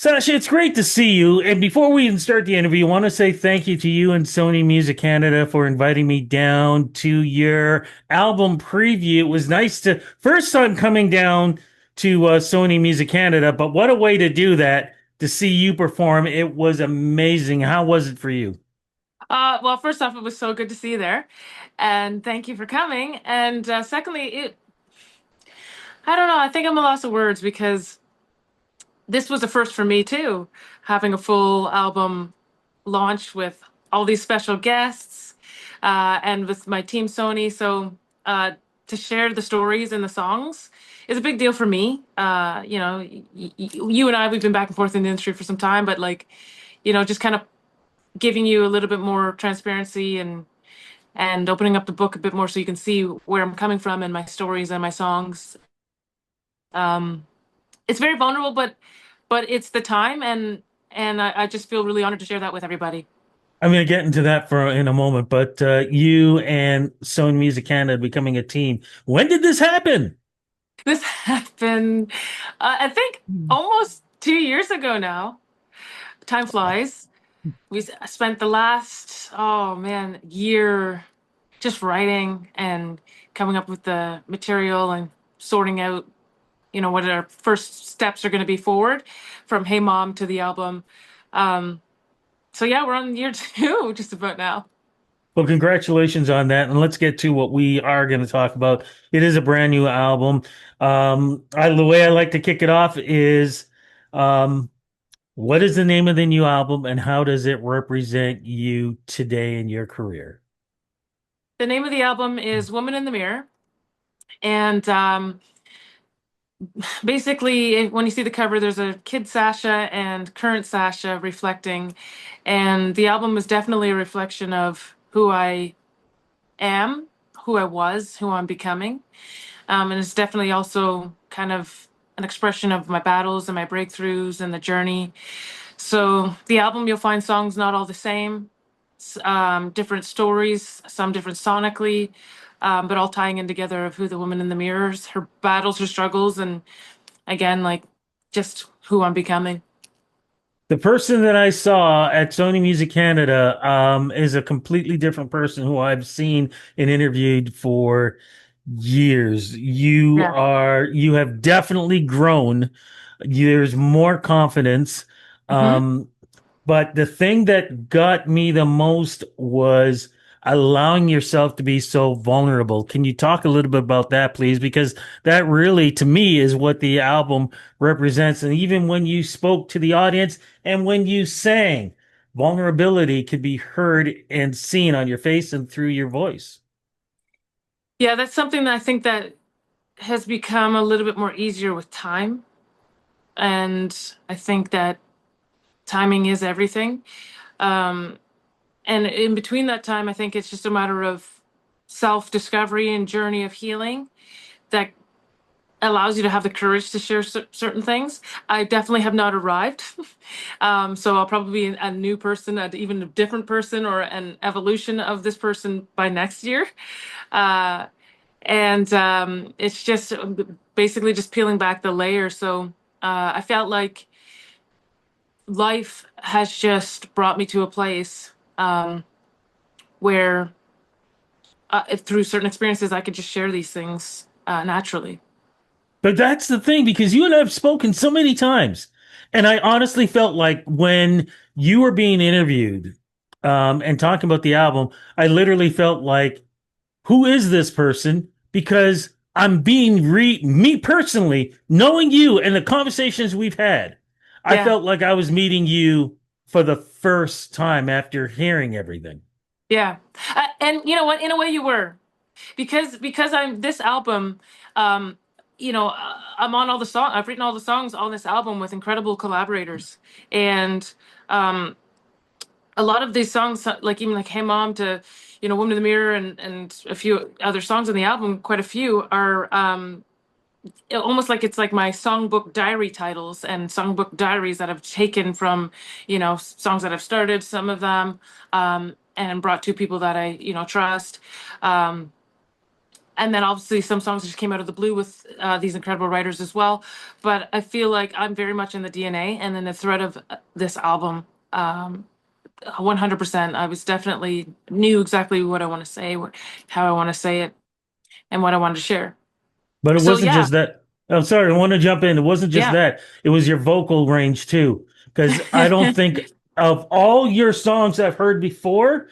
Sasha, it's great to see you. And before we even start the interview, I want to say thank you to you and Sony Music Canada for inviting me down to your album preview. It was nice to, first time coming down to Sony Music Canada, but what a way to do that to see you perform. It was amazing. How was it for you? Well, first off, it was so good to see you there, and thank you for coming. And secondly, I don't know, I think I'm a loss of words because this was a first for me too, having a full album launch with all these special guests, and with my team Sony. So to share the stories and the songs is a big deal for me. You and I, we've been back and forth in the industry for some time, but like, just kind of giving you a little bit more transparency and opening up the book a bit more so you can see where I'm coming from and my stories and my songs. Um, it's very vulnerable, but it's the time, and I just feel really honored to share that with everybody. I'm going to get into that for in a moment, but you and Sony Music Canada becoming a team. When did this happen? This happened, I think, almost 2 years ago now. Time flies. Spent the last, oh man, year just writing and coming up with the material and sorting out what our first steps are going to be forward from Hey Mom to the album. Um, so yeah, we're on year two just about now. Well, congratulations on that. And let's get to what we are going to talk about. It is a brand new album. The way I like to kick it off is um, what is the name of the new album and how does it represent you today in your career? The name of the album is Woman in the Mirror. And basically, when you see the cover, there's a kid Sacha and current Sacha reflecting. And the album is definitely a reflection of who I am, who I was, who I'm becoming. And it's definitely also kind of an expression of my battles and my breakthroughs and the journey. So the album, you'll find songs not all the same, different stories, some different sonically, but all tying in together of who the woman in the mirrors, her battles, her struggles, and again, like just who I'm becoming. The person that I saw at Sony Music Canada is a completely different person who I've seen and interviewed for years. Yeah. You have definitely grown. There's more confidence. Hmm. Um, But the thing that got me the most was allowing yourself to be so vulnerable. Can you talk a little bit about that, please? Because that really, to me, is what the album represents. And even when you spoke to the audience and when you sang, vulnerability could be heard and seen on your face and through your voice. Yeah, that's something that I think that has become a little bit more easier with time. And I think that timing is everything. Um, and in between that time, I think it's just a matter of self-discovery and journey of healing that allows you to have the courage to share certain things. I definitely have not arrived. So I'll probably be a new person, even a different person or an evolution of this person by next year. Uh, and it's just basically just peeling back the layer. So I felt like life has just brought me to a place where if through certain experiences I could just share these things naturally. But that's the thing, because you and I have spoken so many times. And I honestly felt like when you were being interviewed and talking about the album, I literally felt like, who is this person? Because I'm being me personally, knowing you and the conversations we've had, I Yeah. felt like I was meeting you for the first time after hearing everything. Yeah. And you know what? In a way, you were because I'm this album. Um, I'm on all the song. I've written all the songs on this album with incredible collaborators, and um, a lot of these songs, like even like Hey Mom to Woman in the Mirror and a few other songs on the album, quite a few are almost like it's like my songbook diary titles and songbook diaries that I've taken from songs that I've started, some of them, and brought to people that I trust. Um, and then obviously some songs just came out of the blue with these incredible writers as well. But I feel like I'm very much in the DNA and in the thread of this album. 100%. I was definitely knew exactly what I want to say, how I want to say it, and what I wanted to share. But it So wasn't yeah, just that. I'm sorry, I want to jump in. It wasn't just yeah, that. It was your vocal range too. Because I don't think of all your songs I've heard before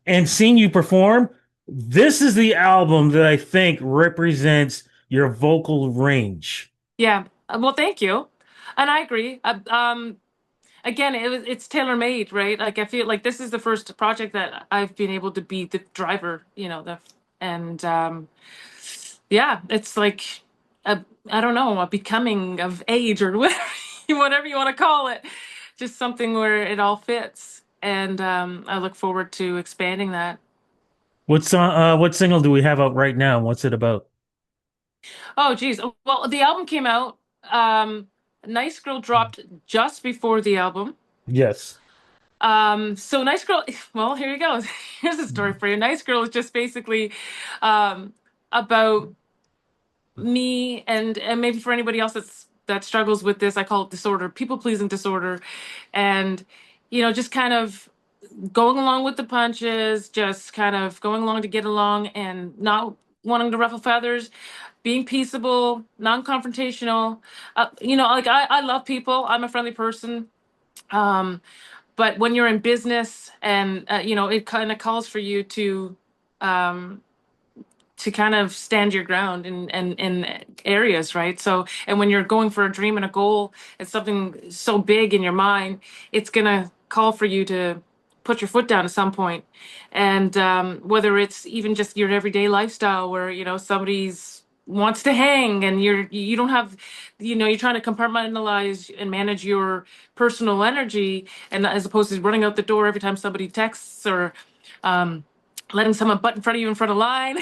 and seen you perform, this is the album that I think represents your vocal range. yeah. Well, thank you, and I agree. Again, it's tailor made, right? Like I feel like this is the first project that I've been able to be the driver, and yeah, it's like a, I don't know, a becoming of age or whatever, whatever you want to call it. Just something where it all fits. And I look forward to expanding that. What single do we have out right now? What's it about? Oh, geez. Well, the album came out. Um, Nice Girl dropped just before the album. Yes. So Nice Girl, well, here you go. Here's a story for you. Nice Girl is just basically um, about me and maybe for anybody else that struggles with this, I call it disorder, people pleasing disorder, and just kind of going along with the punches, just kind of going along to get along, and not wanting to ruffle feathers, being peaceable, non-confrontational. Like I love people. I'm a friendly person. Um, but when you're in business and it kind of calls for you um, to kind of stand your ground in areas, right? So, and when you're going for a dream and a goal, it's something so big in your mind, it's gonna call for you to put your foot down at some point. And whether it's even just your everyday lifestyle where, somebody's wants to hang and you don't have, you're trying to compartmentalize and manage your personal energy, and as opposed to running out the door every time somebody texts or um, letting someone butt in front of you in front of line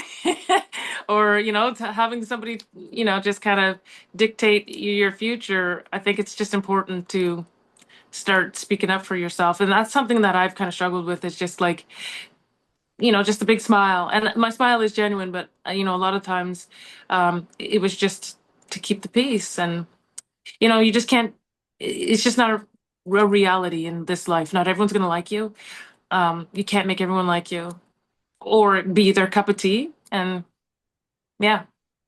or having somebody just kind of dictate your future. I think it's just important to start speaking up for yourself, and that's something that I've kind of struggled with, is just like just a big smile, and my smile is genuine, but a lot of times it was just to keep the peace, and you just can't, it's just not a real reality in this life. Not everyone's going to like you. You can't make everyone like you or be their cup of tea. And yeah,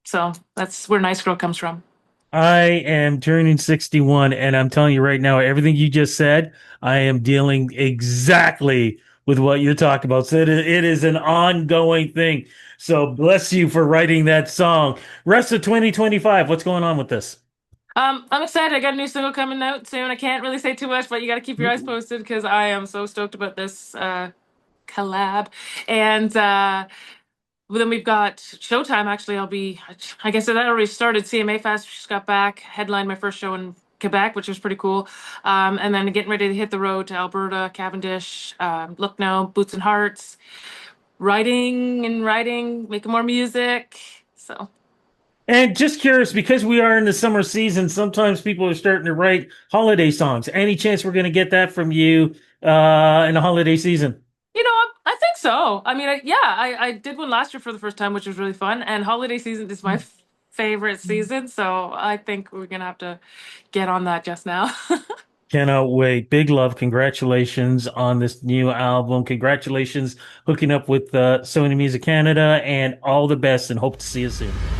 so that's where Nice Girl comes from. I am turning 61, and I'm telling you right now, everything you just said, I am dealing exactly with what you're talking about. So it is an ongoing thing. So bless you for writing that song. Rest of 2025, what's going on with this? I'm excited. I got a new single coming out soon. I can't really say too much, but you got to keep your eyes posted because I am so stoked about this collab. And well, then we've got Showtime. Actually, I guess that already started. CMA Fest just got back, headlined my first show in Quebec, which was pretty cool. And then getting ready to hit the road to Alberta, Cavendish, Lucknow, Boots and Hearts, writing, making more music. So, And just curious, because we are in the summer season, sometimes people are starting to write holiday songs. Any chance we're going to get that from you in the holiday season? I think so. I mean, I did one last year for the first time, which was really fun. And holiday season is my favorite season. So I think we're going to have to get on that just now. Cannot wait. Big love. Congratulations on this new album. Congratulations hooking up with Sony Music Canada, and all the best, and hope to see you soon.